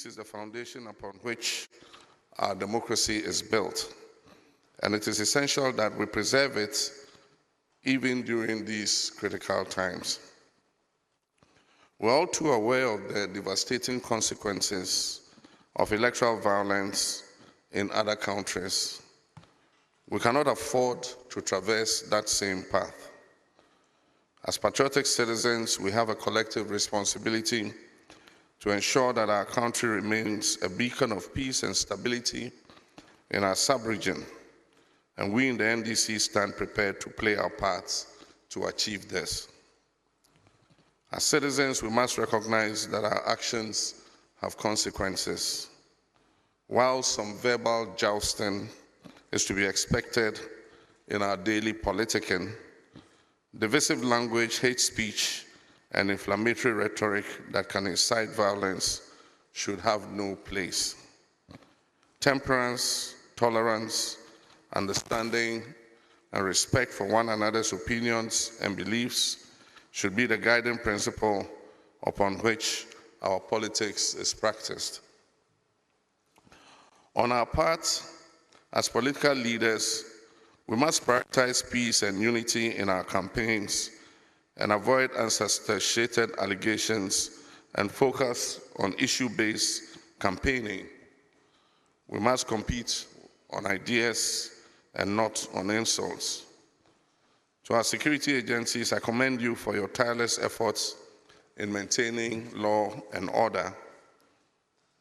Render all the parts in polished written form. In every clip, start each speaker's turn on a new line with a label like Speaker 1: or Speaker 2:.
Speaker 1: Peace is the foundation upon which our democracy is built, and it is essential that we preserve it even during these critical times. We're all too aware of the devastating consequences of electoral violence in other countries. We cannot afford to traverse that same path. As patriotic citizens, we have a collective responsibility to ensure that our country remains a beacon of peace and stability in our sub-region, and we in the NDC stand prepared to play our parts to achieve this. As citizens, we must recognize that our actions have consequences. While some verbal jousting is to be expected in our daily politicking, divisive language, hate speech, and inflammatory rhetoric that can incite violence should have no place. Temperance, tolerance, understanding, and respect for one another's opinions and beliefs should be the guiding principle upon which our politics is practiced. On our part, as political leaders, we must prioritize peace and unity in our campaigns and avoid unsubstantiated allegations and focus on issue-based campaigning. We must compete on ideas and not on insults. To our security agencies, I commend you for your tireless efforts in maintaining law and order,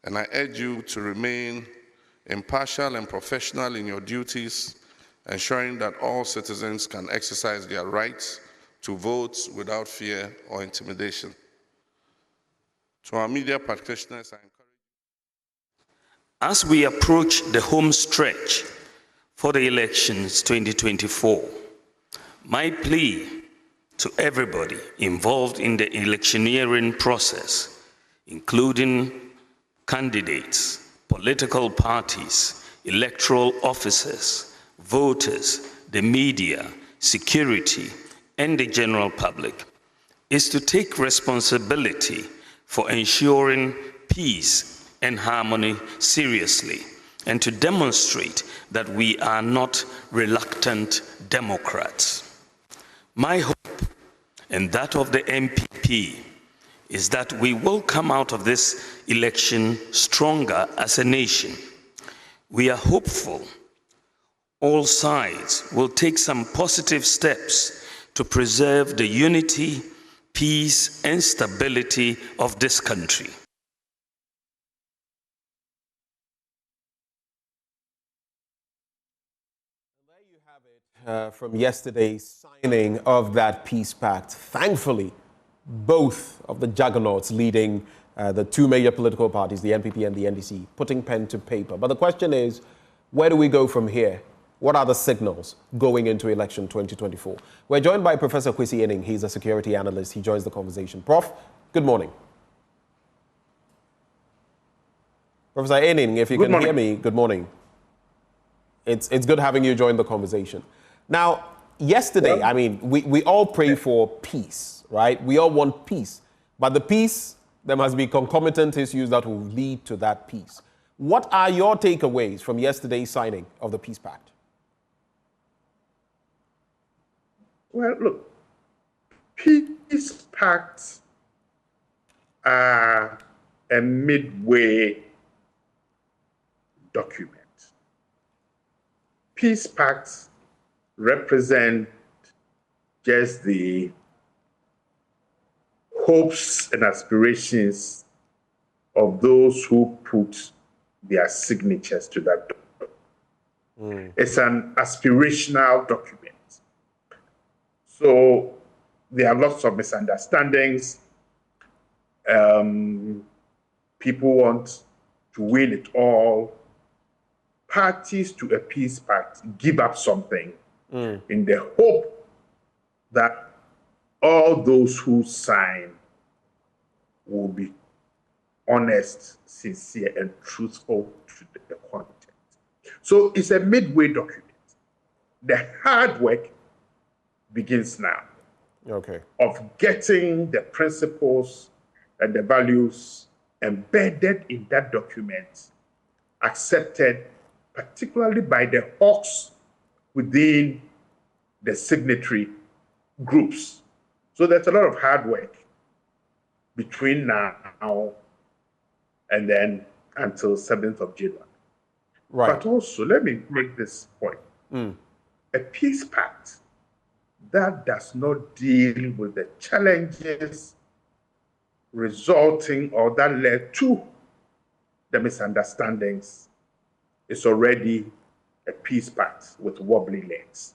Speaker 1: and I urge you to remain impartial and professional in your duties, ensuring that all citizens can exercise their rights to vote without fear or intimidation. To our media practitioners, I encourage you.
Speaker 2: As we approach the home stretch for the elections 2024, my plea to everybody involved in the electioneering process, including candidates, political parties, electoral officers, voters, the media, security, and the general public, is to take responsibility for ensuring peace and harmony seriously, and to demonstrate that we are not reluctant Democrats. My hope, and that of the MPP, is that we will come out of this election stronger as a nation. We are hopeful all sides will take some positive steps to preserve the unity, peace, and stability of this country.
Speaker 3: From yesterday's signing of that peace pact. Thankfully, both of the juggernauts leading the two major political parties, the NPP and the NDC, putting pen to paper. But the question is, where do we go from here? What are the signals going into election 2024? We're joined by Professor Kwesi Aning. He's a security analyst. He joins the conversation. Prof, good morning. Professor Aning, if you can hear me, good morning. It's good having you join the conversation. Now, yesterday, I mean, we all pray for peace, right? We all want peace. But the peace, there must be concomitant issues that will lead to that peace. What are your takeaways from yesterday's signing of the peace pact?
Speaker 4: Well, look, peace pacts are a midway document. Peace pacts represent just the hopes and aspirations of those who put their signatures to that document. It's an aspirational document. So there are lots of misunderstandings. People want to win it all. Parties to a peace pact give up something in the hope that all those who sign will be honest, sincere, and truthful to the content. So it's a midway document. The hard work begins now.
Speaker 3: Okay.
Speaker 4: Of getting the principles and the values embedded in that document, accepted particularly by the hawks within the signatory groups. So there's a lot of hard work between now and then until 7th of January.
Speaker 3: Right.
Speaker 4: But also, let me make this point. A peace pact that does not deal with the challenges resulting or that led to the misunderstandings is already a peace pact with wobbly legs.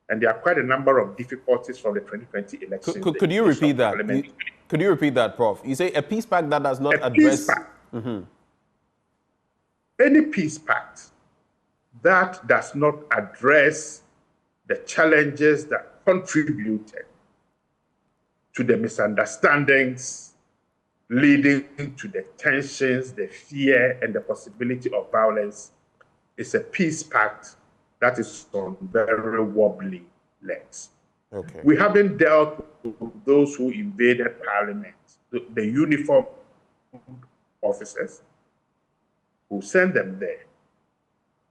Speaker 4: And there are quite a number of difficulties from the 2020 elections.
Speaker 3: Could you repeat that? Could you repeat that, Prof? You say a peace pact that does not address...
Speaker 4: Peace pact. Any peace pact that does not address the challenges that contributed to the misunderstandings leading to the tensions, the fear, and the possibility of violence is a peace pact that is on very wobbly legs.
Speaker 3: Okay.
Speaker 4: We haven't dealt with those who invaded Parliament, the uniformed officers who sent them there.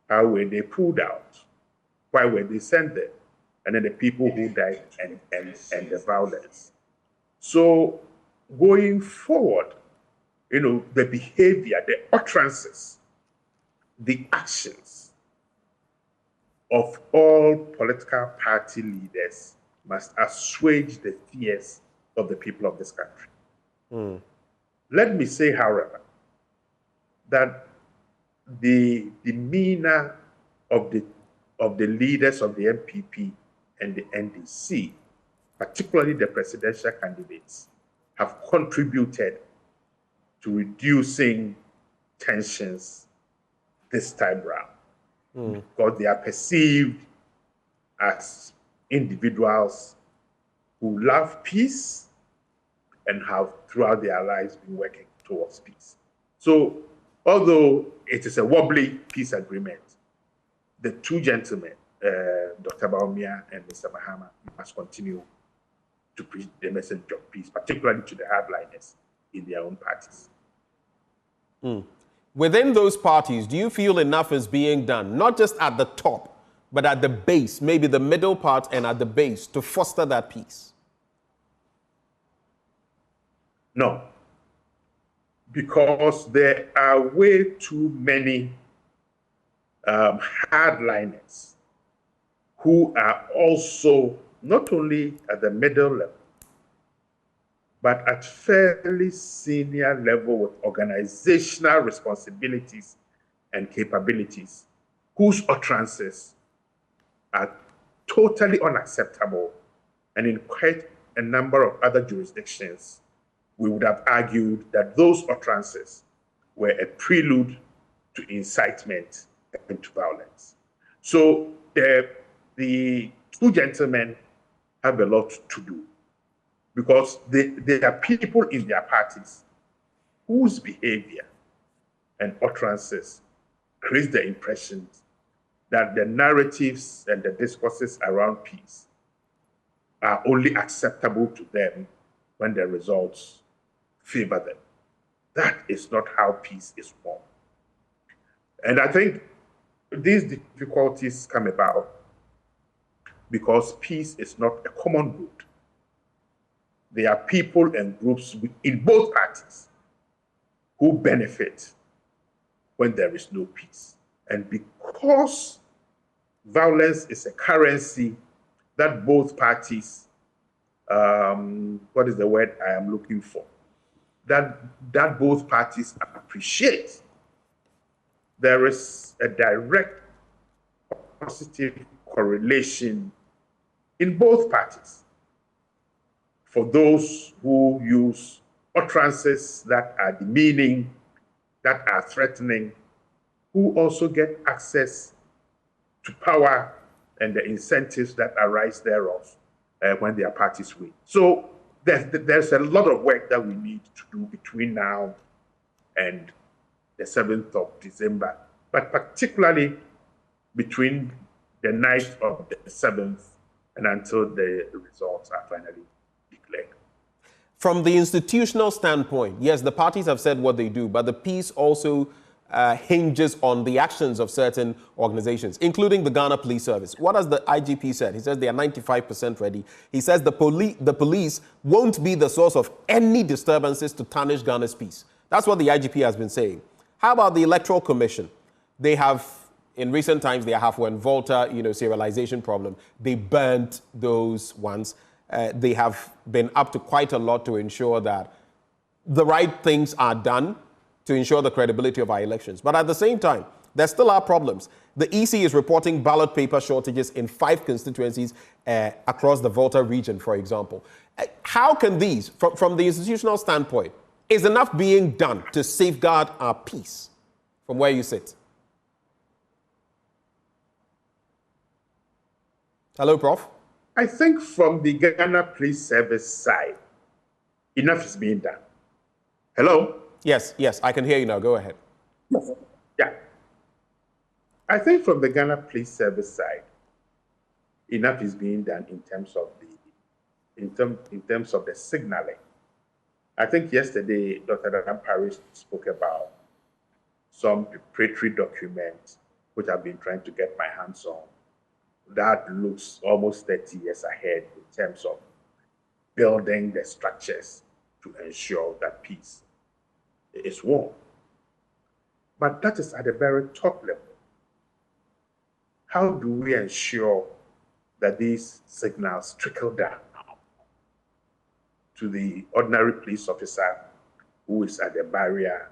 Speaker 4: How were they pulled out? Why were they sent there? And then the people who died and the violence. So going forward, the behavior, the utterances, the actions of all political party leaders must assuage the fears of the people of this country. Let me say, however, that the demeanor of the leaders of the MPP and the NDC, particularly the presidential candidates, have contributed to reducing tensions this time round, because they are perceived as individuals who love peace and have throughout their lives been working towards peace. So although it is a wobbly peace agreement, the two gentlemen, Dr. Baumia and Mr. Mahama, must continue to preach the message of peace, particularly to the hardliners in their own parties.
Speaker 3: Within those parties, do you feel enough is being done, not just at the top, but at the base, maybe the middle part and at the base, to foster that peace?
Speaker 4: No, because there are way too many hardliners who are also not only at the middle level, but at fairly senior level with organizational responsibilities and capabilities, whose utterances are totally unacceptable. And in quite a number of other jurisdictions, we would have argued that those utterances were a prelude to incitement and to violence. So the two gentlemen have a lot to do, because there are people in their parties whose behavior and utterances create the impression that the narratives and the discourses around peace are only acceptable to them when the results favor them. That is not how peace is won. And I think these difficulties come about because peace is not a common good. There are people and groups in both parties who benefit when there is no peace. And because violence is a currency that both parties, what is the word I am looking for? That both parties appreciate, there is a direct positive correlation in both parties for those who use utterances that are demeaning, that are threatening, who also get access to power and the incentives that arise thereof when their parties win. So there's a lot of work that we need to do between now and the 7th of December, but particularly between the night of the 7th and until the results are finally declared.
Speaker 3: From the institutional standpoint, yes, the parties have said what they do, but the peace also hinges on the actions of certain organizations, including the Ghana Police Service. What has the IGP said? He says they are 95% ready. He says the police won't be the source of any disturbances to tarnish Ghana's peace. That's what the IGP has been saying. How about the Electoral Commission? They have, in recent times, they have when Volta, serialization problem. They burnt those ones. They have been up to quite a lot to ensure that the right things are done to ensure the credibility of our elections. But at the same time, there still are problems. The EC is reporting ballot paper shortages in 5 constituencies across the Volta region, for example. How can these, from the institutional standpoint, is enough being done to safeguard our peace from where you sit? Hello, Prof.
Speaker 4: I think from the Ghana Police Service side, enough is being done. Hello?
Speaker 3: Yes, I can hear you now. Go ahead.
Speaker 4: Yeah. I think from the Ghana Police Service side, enough is being done in terms of the signaling. I think yesterday, Dr. Dampare spoke about some preparatory documents which I've been trying to get my hands on. That looks almost 30 years ahead in terms of building the structures to ensure that peace is won. But that is at the very top level. How do we ensure that these signals trickle down to the ordinary police officer who is at the barrier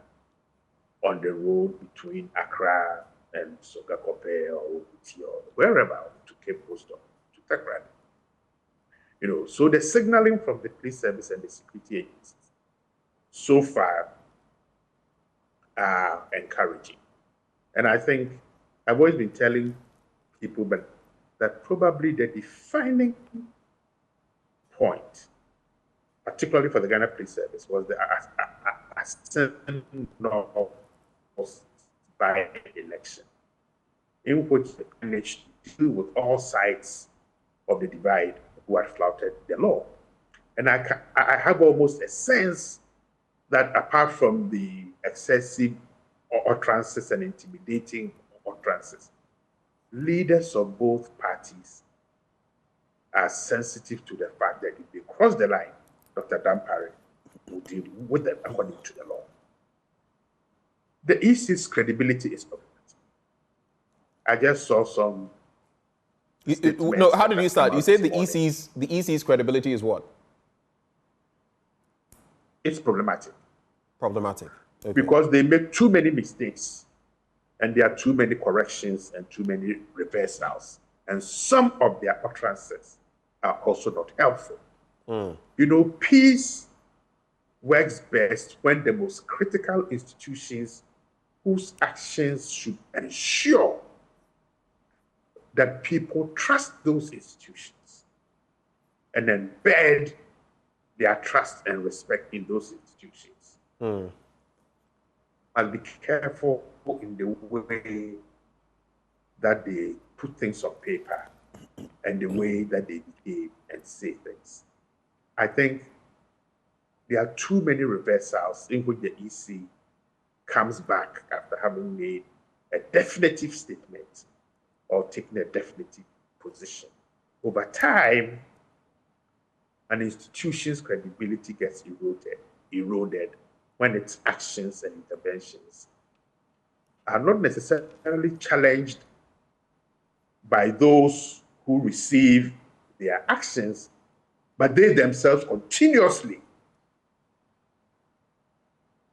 Speaker 4: on the road between Accra and Sogakope or Obuti or wherever, to Cape Coast or to Takrady? So the signaling from the police service and the security agencies so far are encouraging. And I think I've always been telling people that probably the defining point, particularly for the Ghana Police Service, was the ascent by election, in which they managed to deal with all sides of the divide who had flouted the law. And I have almost a sense that apart from the excessive utterances and intimidating utterances, leaders of both parties are sensitive to the fact that if they cross the line, Dr. Dampare will deal with them according to the law. The EC's credibility is problematic. I just saw some.
Speaker 3: No, how did you start? You said the EC's credibility is what?
Speaker 4: It's problematic.
Speaker 3: Problematic. Okay.
Speaker 4: Because they make too many mistakes, and there are too many corrections and too many reversals. And some of their utterances are also not helpful. Peace works best when the most critical institutions whose actions should ensure that people trust those institutions and embed their trust and respect in those institutions. I'll be careful in the way that they put things on paper and the way that they behave and say things. I think there are too many reversals in which the EC comes back after having made a definitive statement or taken a definitive position. Over time, an institution's credibility gets eroded when its actions and interventions are not necessarily challenged by those who receive their actions, but they themselves continuously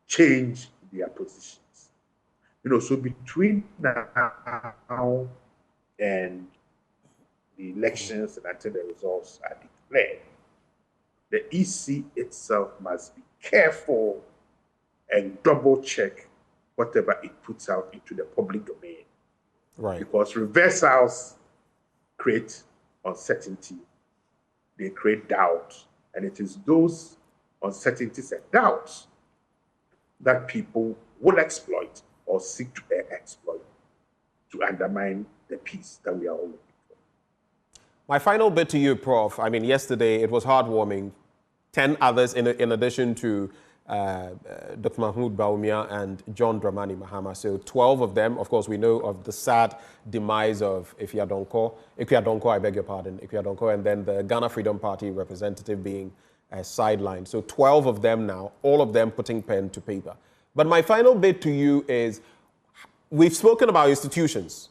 Speaker 4: change their positions. So between now and the elections and until the results are declared, the EC itself must be careful and double check whatever it puts out into the public domain.
Speaker 3: Right.
Speaker 4: Because reversals create uncertainty, they create doubt, and it is those uncertainties and doubts that people will exploit or seek to exploit to undermine the peace that we are all looking for.
Speaker 3: My final bit to you, Prof. I mean, yesterday it was heartwarming. 10 others in addition to Dr. Mahmoud Baumia and John Dramani Mahama. So 12 of them. Of course, we know of the sad demise of Ifya Donko, I beg your pardon, Ifya Donko, and then the Ghana Freedom Party representative being sidelined. So 12 of them now, all of them putting pen to paper. But my final bit to you is, we've spoken about institutions.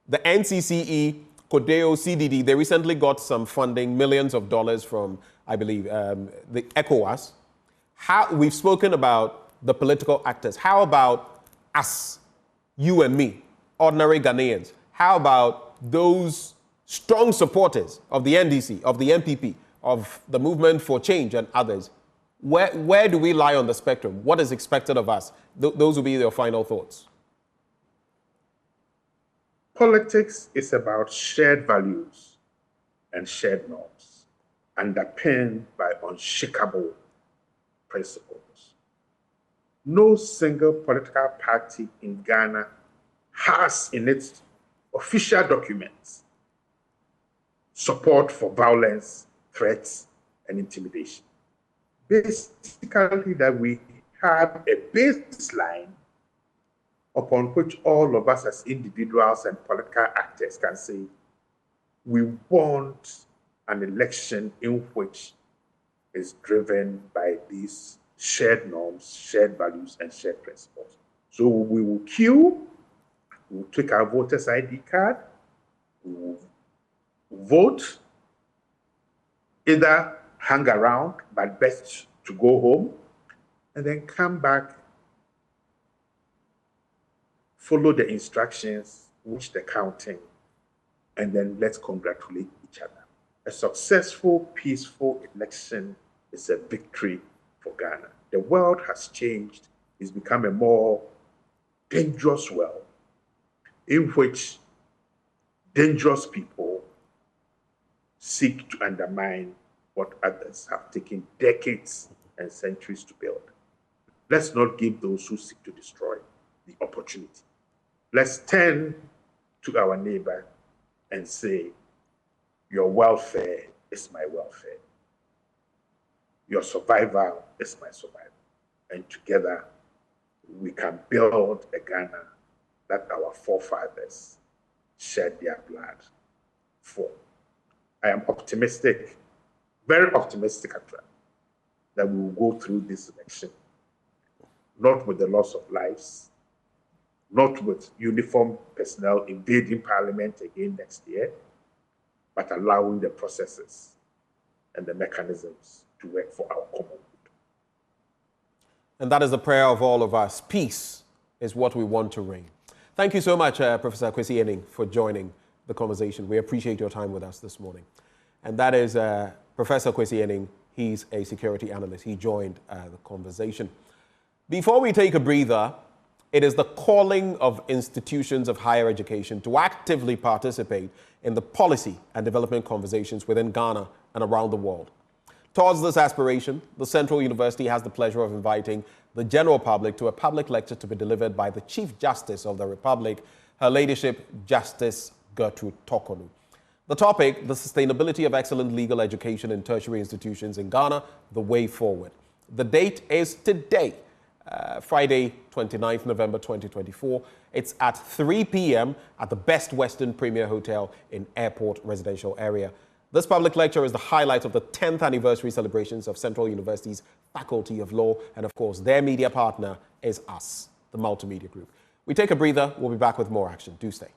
Speaker 3: The NCCE, Codeo, CDD, they recently got some funding, millions of dollars from, I believe, the ECOWAS. We've spoken about the political actors. How about us, you and me, ordinary Ghanaians? How about those strong supporters of the NDC, of the MPP, of the movement for change and others? Where do we lie on the spectrum? What is expected of us? Those will be your final thoughts.
Speaker 4: Politics is about shared values and shared norms, underpinned by unshakable principles. No single political party in Ghana has in its official documents support for violence, threats, and intimidation. Basically, that we have a baseline upon which all of us as individuals and political actors can say, we want an election in which is driven by these shared norms, shared values, and shared principles. So we will queue, we will take our voter's ID card, we will vote, either hang around, but best to go home, and then come back, follow the instructions, watch the counting, and then let's congratulate each other. A successful, peaceful election is a victory for Ghana. The world has changed. It's become a more dangerous world in which dangerous people seek to undermine what others have taken decades and centuries to build. Let's not give those who seek to destroy the opportunity. Let's turn to our neighbor and say, your welfare is my welfare. Your survival is my survival. And together, we can build a Ghana that our forefathers shed their blood for. I am optimistic, very optimistic actually, that we will go through this election, not with the loss of lives, not with uniformed personnel invading parliament again next year, but allowing the processes and the mechanisms to work for our common good.
Speaker 3: And that is the prayer of all of us. Peace is what we want to reign. Thank you so much, Professor Kwesi Aning, for joining the conversation. We appreciate your time with us this morning. And that is Professor Kwesi Aning. He's a security analyst. He joined the conversation. Before we take a breather, it is the calling of institutions of higher education to actively participate in the policy and development conversations within Ghana and around the world. Towards this aspiration, the Central University has the pleasure of inviting the general public to a public lecture to be delivered by the Chief Justice of the Republic, Her Ladyship Justice Gertrude Tokonu. The topic, the sustainability of excellent legal education in tertiary institutions in Ghana, the way forward. The date is today, Friday, 29th November 2024. It's at 3 p.m. at the Best Western Premier Hotel in Airport Residential Area. This public lecture is the highlight of the 10th anniversary celebrations of Central University's Faculty of Law, and of course, their media partner is us, the Multimedia Group. We take a breather. We'll be back with more action. Do stay.